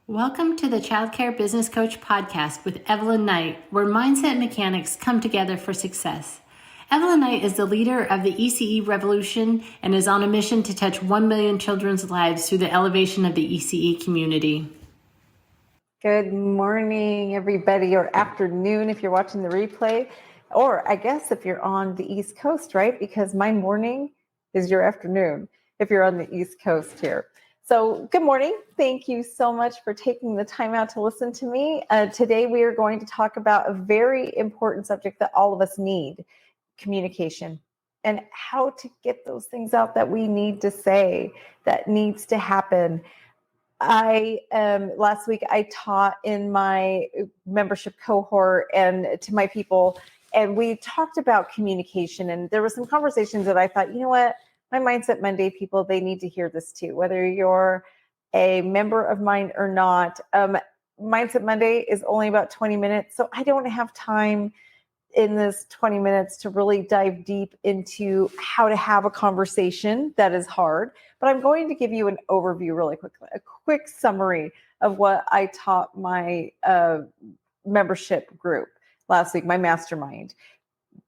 Welcome to the Childcare Business Coach podcast with Evelyn Knight, where mindset mechanics come together for success. Evelyn Knight is the leader of the ECE revolution and is on a mission to touch 1 million children's lives through the elevation of the ECE community. Good morning, everybody, or afternoon if you're watching the replay, or I guess if you're on the East Coast, right? Because my morning is your afternoon if you're on the East Coast here. So good morning. Thank you so much for taking the time out to listen to me. Today, we are going to talk about a very important subject that all of us need, communication, and how to get those things out that we need to say, that needs to happen. Last week I taught in my membership cohort and to my people, and we talked about communication, and there were some conversations that I thought, you know what, my Mindset Monday people, they need to hear this too, whether you're a member of mine or not. Mindset Monday is only about 20 minutes, so I don't have time in this 20 minutes to really dive deep into how to have a conversation that is hard, but I'm going to give you an overview really quickly, a quick summary of what I taught my membership group last week, my mastermind,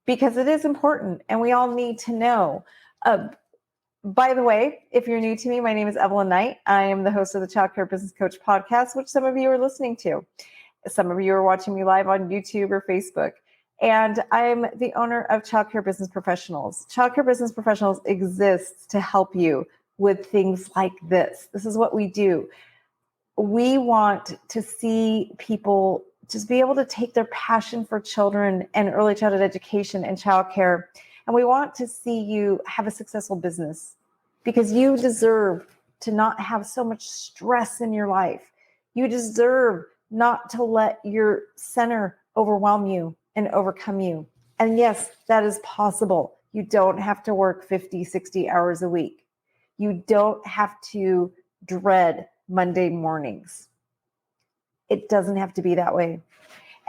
because it is important and we all need to know. By the way, if you're new to me, my name is Evelyn Knight. I am the host of the Childcare Business Coach podcast, which some of you are listening to. Some of you are watching me live on YouTube or Facebook. And I'm the owner of Childcare Business Professionals. Childcare Business Professionals exists to help you with things like this. This is what we do. We want to see people just be able to take their passion for children and early childhood education and childcare, and we want to see you have a successful business because you deserve to not have so much stress in your life. You deserve not to let your center overwhelm you and overcome you. And yes, that is possible. You don't have to work 50, 60 hours a week. You don't have to dread Monday mornings. It doesn't have to be that way.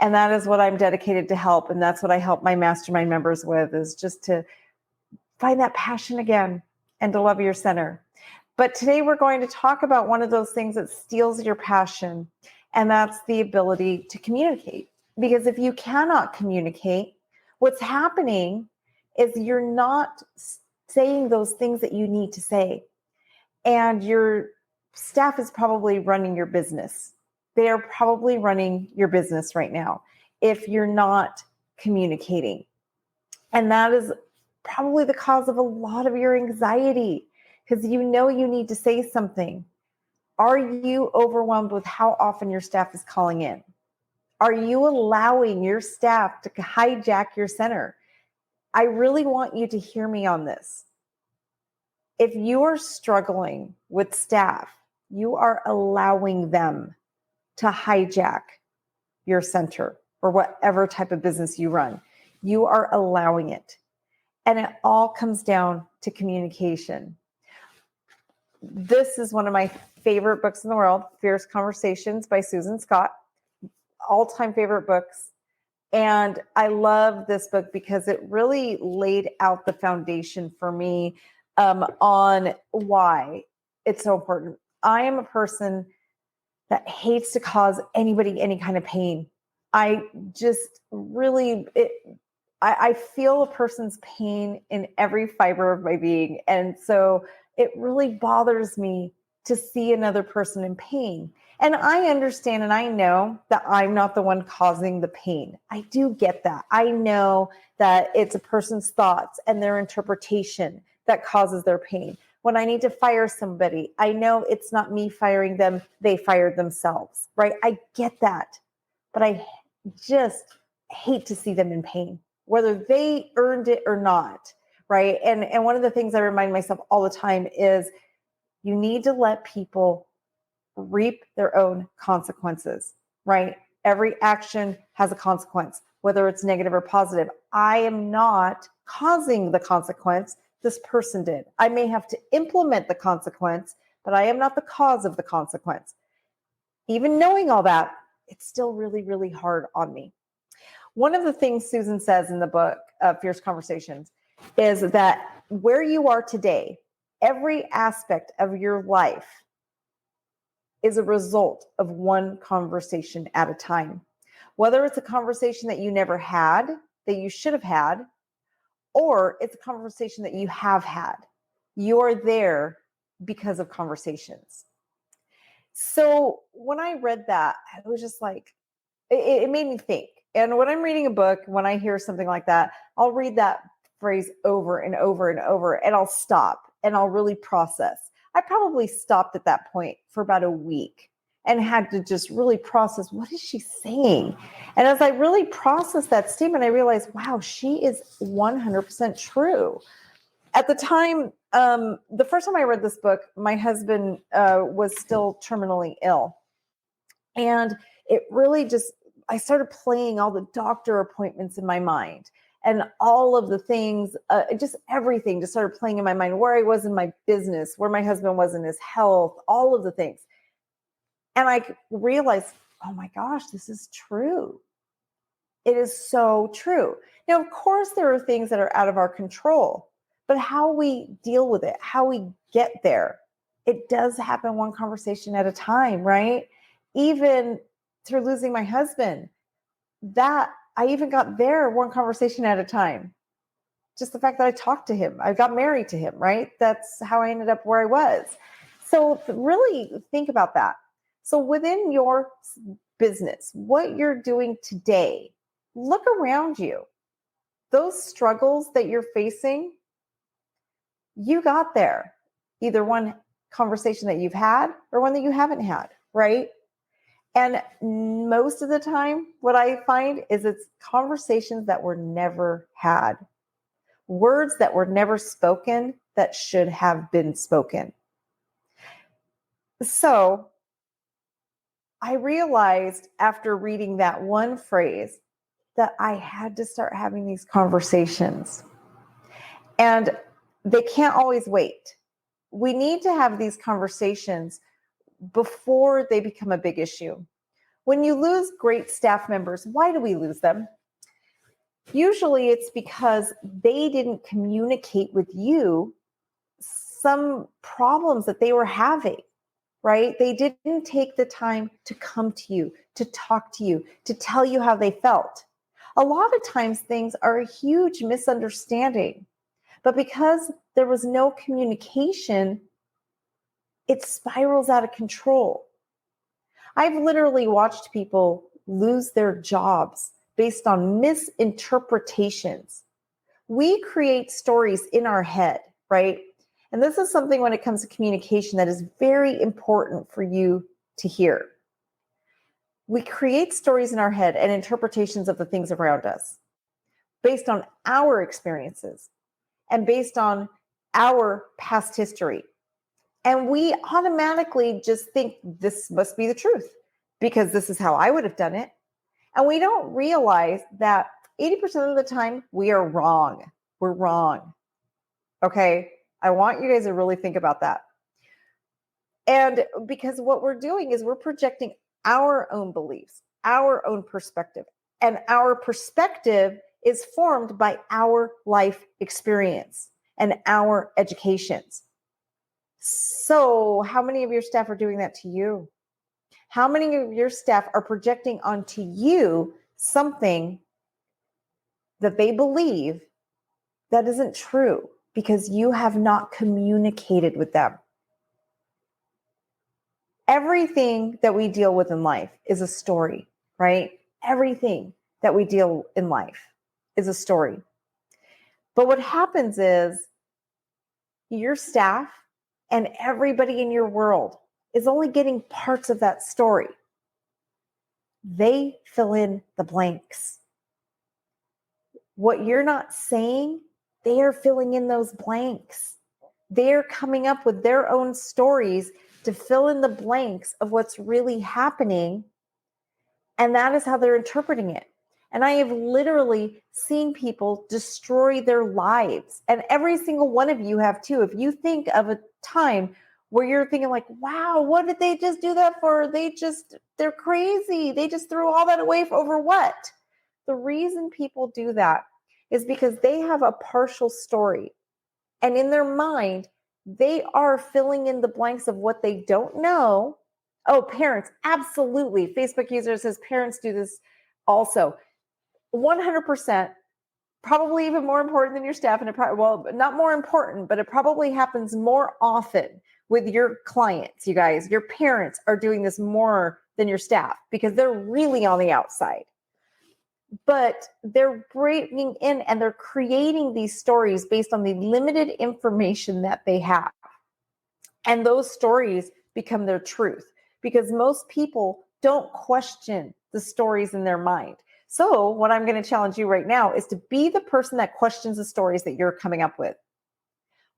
And that is what I'm dedicated to help. And that's what I help my mastermind members with, is just to find that passion again and to love your center. But today we're going to talk about one of those things that steals your passion, and that's the ability to communicate. Because if you cannot communicate, what's happening is you're not saying those things that you need to say. And your staff is probably running your business. They are probably running your business right now if you're not communicating. And that is probably the cause of a lot of your anxiety, because you know you need to say something. Are you overwhelmed with how often your staff is calling in? Are you allowing your staff to hijack your center? I really want you to hear me on this. If you are struggling with staff, you are allowing them to hijack your center or whatever type of business you run. You are allowing it. And it all comes down to communication. This is one of my favorite books in the world, Fierce Conversations by Susan Scott. All-time favorite books. And I love this book because it really laid out the foundation for me on why it's so important. I am a person that hates to cause anybody any kind of pain. I just really, I feel a person's pain in every fiber of my being. And so it really bothers me to see another person in pain. And I understand and I know that I'm not the one causing the pain. I do get that. I know that it's a person's thoughts and their interpretation that causes their pain. When I need to fire somebody, I know it's not me firing them, they fired themselves, right? I get that. But I just hate to see them in pain, whether they earned it or not, right? And one of the things I remind myself all the time is you need to let people reap their own consequences, right? Every action has a consequence, whether it's negative or positive. I am not causing the consequence. This person did. I may have to implement the consequence, but I am not the cause of the consequence. Even knowing all that, it's still really, really hard on me. One of the things Susan says in the book, Fierce Conversations, is that where you are today, every aspect of your life is a result of one conversation at a time. Whether it's a conversation that you never had, that you should have had, or it's a conversation that you have had. You're there because of conversations. So when I read that, I was just like, it made me think. And when I'm reading a book, when I hear something like that, I'll read that phrase over and over and over, and I'll stop and I'll really process. I probably stopped at that point for about a week and had to just really process, what is she saying? And as I really processed that statement, I realized, wow, she is 100% true. At the time, the first time I read this book, my husband was still terminally ill. And it really just, I started playing all the doctor appointments in my mind and all of the things, just everything just started playing in my mind, where I was in my business, where my husband was in his health, all of the things. And I realized, oh my gosh, this is true. It is so true. Now, of course, there are things that are out of our control, but how we deal with it, how we get there, it does happen one conversation at a time, right? Even through losing my husband, that I even got there one conversation at a time. Just the fact that I talked to him, I got married to him, right? That's how I ended up where I was. So really think about that. So within your business, what you're doing today, look around you. Those struggles that you're facing, you got there. Either one conversation that you've had or one that you haven't had, right? And most of the time, what I find is it's conversations that were never had, words that were never spoken that should have been spoken. So I realized after reading that one phrase that I had to start having these conversations. And they can't always wait. We need to have these conversations before they become a big issue. When you lose great staff members, why do we lose them? Usually it's because they didn't communicate with you some problems that they were having, right? They didn't take the time to come to you, to talk to you, to tell you how they felt. A lot of times things are a huge misunderstanding, but because there was no communication, it spirals out of control. I've literally watched people lose their jobs based on misinterpretations. We create stories in our head, right? And this is something when it comes to communication that is very important for you to hear. We create stories in our head and interpretations of the things around us based on our experiences and based on our past history. And we automatically just think this must be the truth because this is how I would have done it. And we don't realize that 80% of the time we are wrong. We're wrong. Okay. I want you guys to really think about that. And because what we're doing is we're projecting our own beliefs, our own perspective. And our perspective is formed by our life experience and our educations. So, how many of your staff are doing that to you? How many of your staff are projecting onto you something that they believe that isn't true because you have not communicated with them? Everything that we deal with in life is a story, right? Everything that we deal in life is a story. But what happens is your staff and everybody in your world is only getting parts of that story. They fill in the blanks. What you're not saying, they are filling in those blanks. They're coming up with their own stories to fill in the blanks of what's really happening. And that is how they're interpreting it. And I have literally seen people destroy their lives. And every single one of you have too. If you think of a time where you're thinking like, wow, what did they just do that for? They're crazy. They just threw all that away for over what? The reason people do that is because they have a partial story. And in their mind, they are filling in the blanks of what they don't know Oh, parents, absolutely. Facebook users says parents do this also. 100%, probably even more important than your staff. And well, not more important, but it probably happens more often with your clients, you guys. Your parents are doing this more than your staff because they're really on the outside. But they're breaking in and they're creating these stories based on the limited information that they have. And those stories become their truth because most people don't question the stories in their mind. So what I'm going to challenge you right now is to be the person that questions the stories that you're coming up with.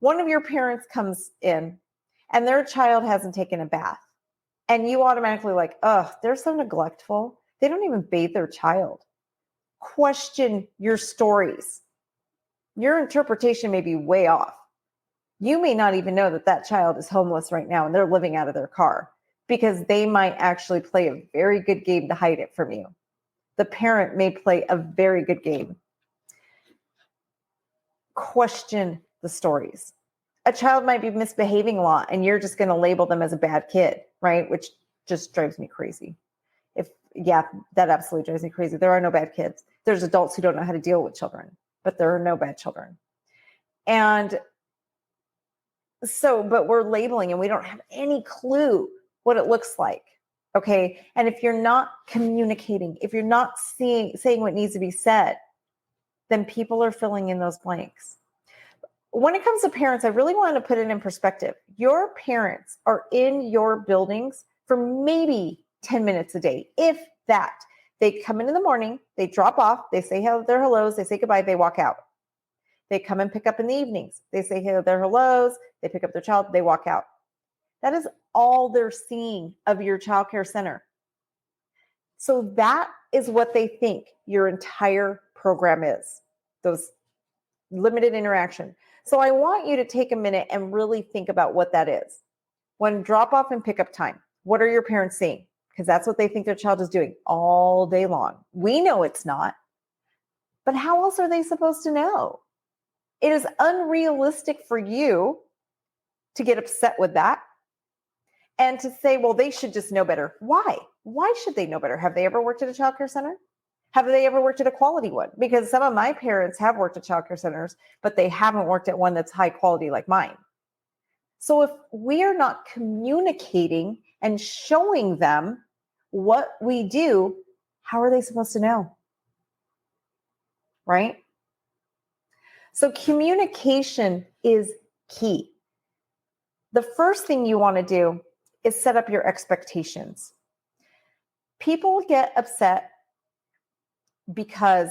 One of your parents comes in and their child hasn't taken a bath. And you automatically like, oh, they're so neglectful. They don't even bathe their child. Question your stories. Your interpretation may be way off. You may not even know that that child is homeless right now and they're living out of their car because they might actually play a very good game to hide it from you. The parent may play a very good game. Question the stories. A child might be misbehaving a lot and you're just going to label them as a bad kid, right? Which just drives me crazy. That absolutely drives me crazy. There are no bad kids. There's adults who don't know how to deal with children, but there are no bad children. And so, but we're labeling and we don't have any clue what it looks like. Okay. And if you're not communicating, if you're not saying what needs to be said, then people are filling in those blanks. When it comes to parents, I really want to put it in perspective. Your parents are in your buildings for maybe 10 minutes a day, if that. They come in the morning, they drop off, they say their hellos, they say goodbye, they walk out. They come and pick up in the evenings. They say their hellos, they pick up their child, they walk out. That is all they're seeing of your childcare center. So that is what they think your entire program is, those limited interaction. So I want you to take a minute and really think about what that is. When drop off and pickup time, what are your parents seeing? Because that's what they think their child is doing all day long. We know it's not, but how else are they supposed to know? It is unrealistic for you to get upset with that and to say, well, they should just know better. Why? Why should they know better? Have they ever worked at a childcare center? Have they ever worked at a quality one? Because some of my parents have worked at childcare centers, but they haven't worked at one that's high quality like mine. So if we are not communicating and showing them what we do, how are they supposed to know? Right? So communication is key. The first thing you want to do is set up your expectations. People get upset because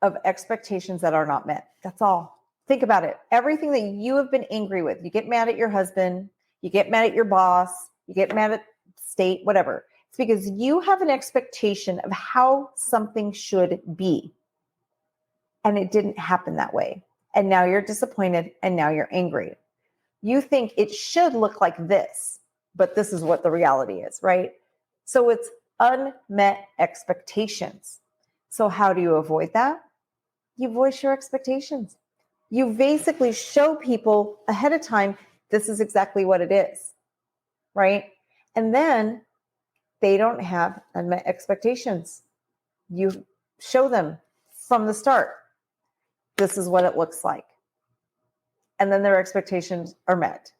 of expectations that are not met. That's all. Think about it. Everything that you have been angry with, you get mad at your husband, you get mad at your boss, you get mad at state, whatever. It's because you have an expectation of how something should be. And it didn't happen that way. And now you're disappointed and now you're angry. You think it should look like this, but this is what the reality is, right? So it's unmet expectations. So how do you avoid that? You voice your expectations. You basically show people ahead of time, this is exactly what it is, right? And then they don't have unmet expectations. You show them from the start, this is what it looks like. And then their expectations are met.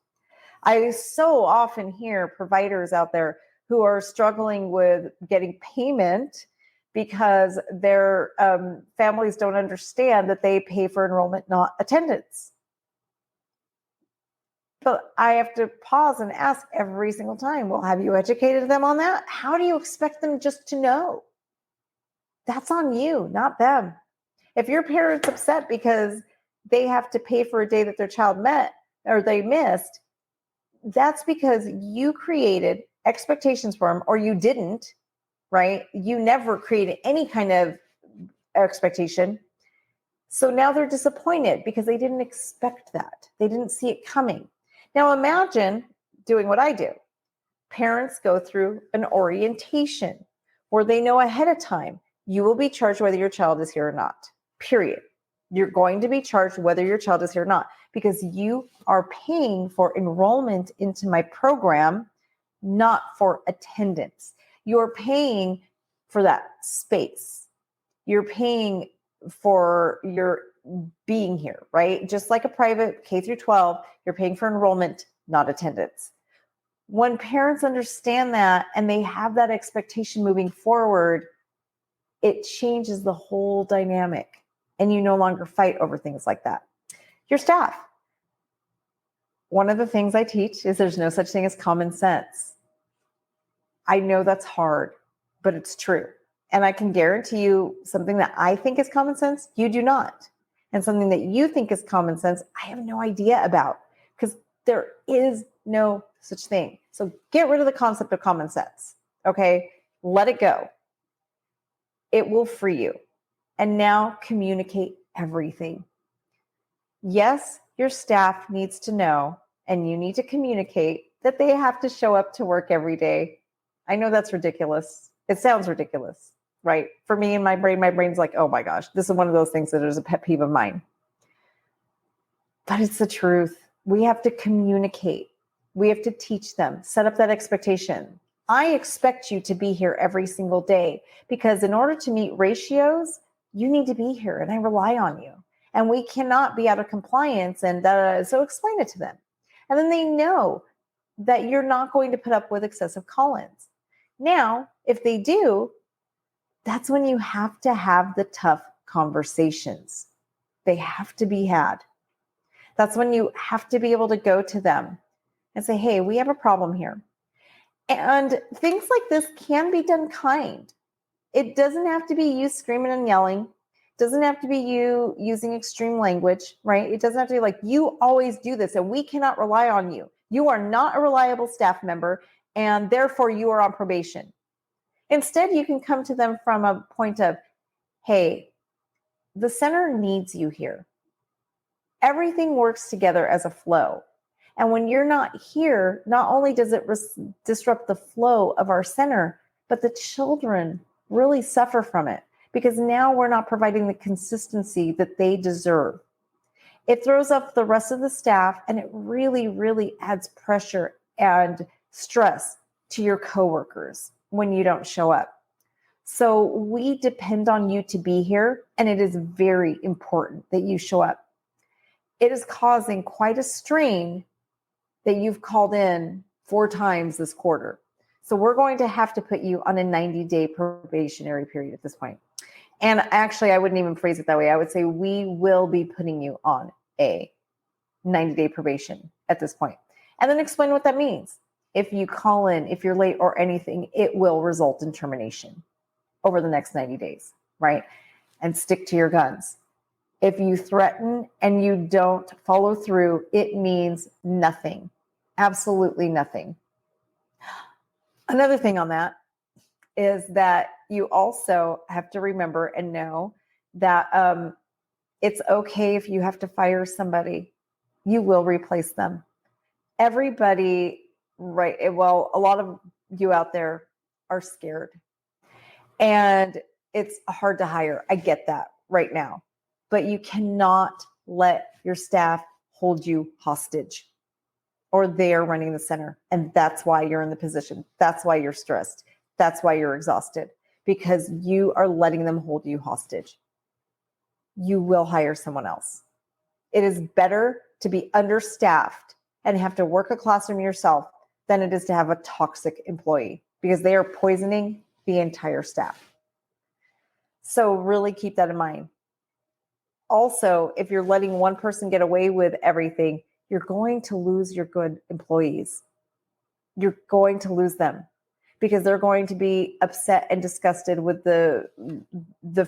I so often hear providers out there who are struggling with getting payment because their families don't understand that they pay for enrollment, not attendance. But I have to pause and ask every single time, well, have you educated them on that? How do you expect them just to know? That's on you, not them. If your parent's upset because they have to pay for a day that their child met or they missed, that's because you created expectations for them or you didn't, right? You never created any kind of expectation. So now they're disappointed because they didn't expect that. They didn't see it coming. Now imagine doing what I do. Parents go through an orientation where they know ahead of time, you will be charged whether your child is here or not, period. You're going to be charged whether your child is here or not because you are paying for enrollment into my program not for attendance. You're paying for that space. You're paying for your being here, right? Just like a private K through 12, you're paying for enrollment, not attendance. When parents understand that and they have that expectation moving forward, it changes the whole dynamic and you no longer fight over things like that. Your staff. One of the things I teach is there's no such thing as common sense. I know that's hard, but it's true. And I can guarantee you something that I think is common sense, you do not. And something that you think is common sense, I have no idea about, because there is no such thing. So get rid of the concept of common sense. Okay. Let it go. It will free you. And now communicate everything. Yes, your staff needs to know, and you need to communicate that they have to show up to work every day. I know that's ridiculous. It sounds ridiculous, right? For me and my brain's like, oh my gosh, this is one of those things that is a pet peeve of mine. But it's the truth. We have to communicate. We have to teach them, set up that expectation. I expect you to be here every single day because in order to meet ratios, you need to be here and I rely on you. And we cannot be out of compliance. And so explain it to them. And then they know that you're not going to put up with excessive call-ins. Now, if they do, that's when you have to have the tough conversations. They have to be had. That's when you have to be able to go to them and say, hey, we have a problem here. And things like this can be done kind. It doesn't have to be you screaming and yelling. It doesn't have to be you using extreme language, right? It doesn't have to be like, you always do this and we cannot rely on you. You are not a reliable staff member and therefore you are on probation. Instead, you can come to them from a point of, hey, the center needs you here. Everything works together as a flow. And when you're not here, not only does it disrupt the flow of our center, but the children really suffer from it because now we're not providing the consistency that they deserve. It throws off the rest of the staff and it really, really adds pressure and stress to your coworkers when you don't show up. So we depend on you to be here, and it is very important that you show up. It is causing quite a strain that you've called in 4 times this quarter. So we're going to have to put you on a 90-day probationary period at this point. And actually, I wouldn't even phrase it that way. I would say we will be putting you on a 90-day probation at this point. And then explain what that means. If you call in, if you're late or anything, it will result in termination over the next 90 days, right? And stick to your guns. If you threaten and you don't follow through, it means nothing. Absolutely nothing. Another thing on that is that you also have to remember and know that it's okay if you have to fire somebody. You will replace them. Everybody, right? Well, a lot of you out there are scared. And it's hard to hire. I get that right now. But you cannot let your staff hold you hostage or they're running the center. And that's why you're in the position. That's why you're stressed. That's why you're exhausted, because you are letting them hold you hostage. You will hire someone else. It is better to be understaffed and have to work a classroom yourself than it is to have a toxic employee, because they are poisoning the entire staff. So really keep that in mind. Also, if you're letting one person get away with everything, you're going to lose your good employees. You're going to lose them because they're going to be upset and disgusted with the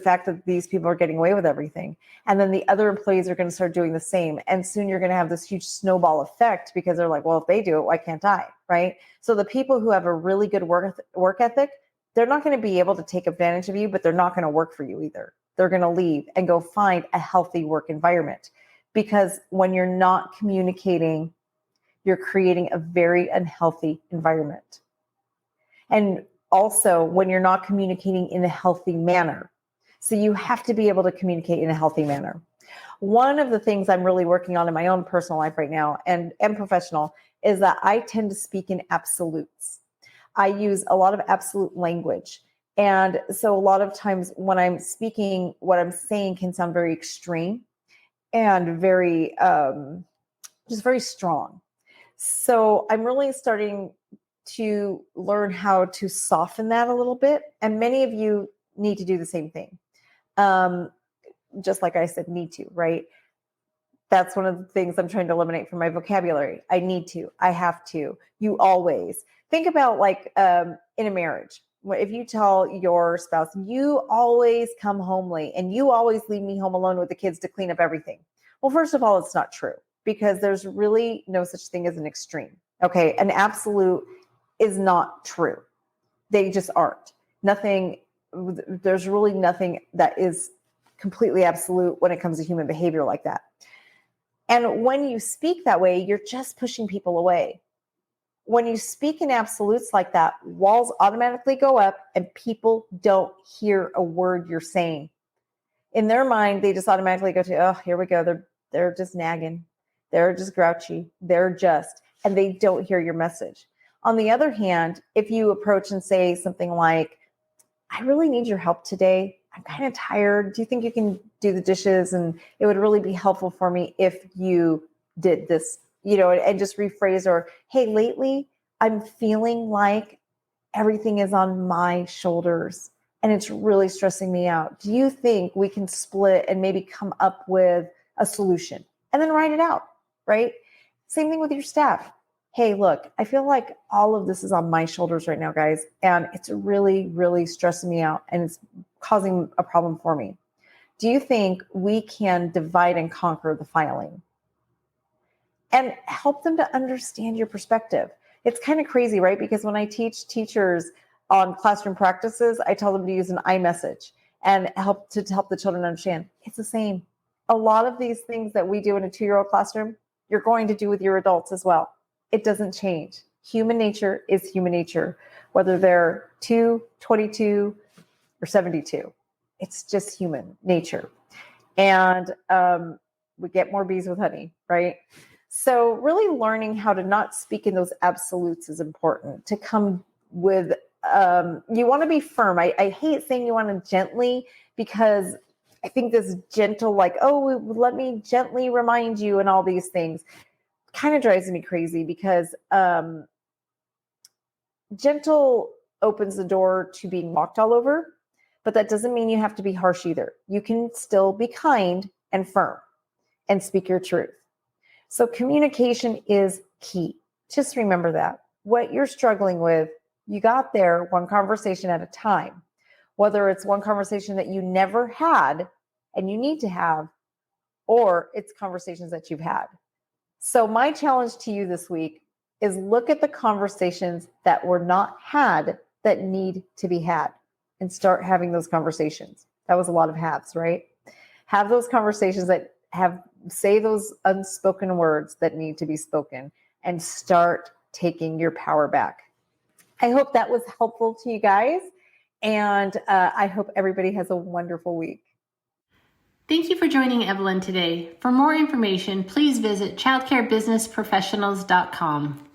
fact that these people are getting away with everything. And then the other employees are going to start doing the same. And soon you're going to have this huge snowball effect because they're like, well, if they do it, why can't I? Right? So the people who have a really good work ethic, they're not going to be able to take advantage of you, but they're not going to work for you either. They're going to leave and go find a healthy work environment, because when you're not communicating, you're creating a very unhealthy environment. And also when you're not communicating in a healthy manner. So you have to be able to communicate in a healthy manner. One of the things I'm really working on in my own personal life right now and professional is that I tend to speak in absolutes. I use a lot of absolute language. And so a lot of times when I'm speaking, what I'm saying can sound very extreme and very, just very strong. So I'm really starting to learn how to soften that a little bit. And many of you need to do the same thing. Just like I said, need to, right? That's one of the things I'm trying to eliminate from my vocabulary. I need to, I have to, you always. Think about like in a marriage. If you tell your spouse, you always come home late and you always leave me home alone with the kids to clean up everything. Well, first of all, it's not true because there's really no such thing as an extreme. Okay. An absolute is not true. They just aren't. There's really nothing that is completely absolute when it comes to human behavior like that. And when you speak that way, you're just pushing people away. When you speak in absolutes like that, walls automatically go up and people don't hear a word you're saying. In their mind, they just automatically go to, oh, here we go. They're just nagging. They're just grouchy. And they don't hear your message. On the other hand, if you approach and say something like, I really need your help today. I'm kind of tired. Do you think you can do the dishes? And it would really be helpful for me if you did this, and just rephrase, or, hey, lately I'm feeling like everything is on my shoulders and it's really stressing me out. Do you think we can split and maybe come up with a solution and then write it out, right? Same thing with your staff. Hey, look, I feel like all of this is on my shoulders right now, guys, and it's really, really stressing me out and it's causing a problem for me. Do you think we can divide and conquer the filing and help them to understand your perspective? It's kind of crazy, right? Because when I teach teachers on classroom practices, I tell them to use an iMessage and help the children understand. It's the same. A lot of these things that we do in a 2-year-old classroom, you're going to do with your adults as well. It doesn't change. Human nature is human nature, whether they're 2, 22, or 72. It's just human nature. And we get more bees with honey, right? So really learning how to not speak in those absolutes is important. To come with, you want to be firm. I hate saying you want to gently, because I think this gentle, like, oh, let me gently remind you and all these things kind of drives me crazy, because gentle opens the door to being walked all over, but that doesn't mean you have to be harsh either. You can still be kind and firm and speak your truth. So communication is key. Just remember that. What you're struggling with, you got there one conversation at a time. Whether it's one conversation that you never had and you need to have, or it's conversations that you've had. So my challenge to you this week is look at the conversations that were not had that need to be had and start having those conversations. That was a lot of haves, right? Have those conversations that say those unspoken words that need to be spoken and start taking your power back. I hope that was helpful to you guys. And I hope everybody has a wonderful week. Thank you for joining Evelyn today. For more information, please visit childcarebusinessprofessionals.com.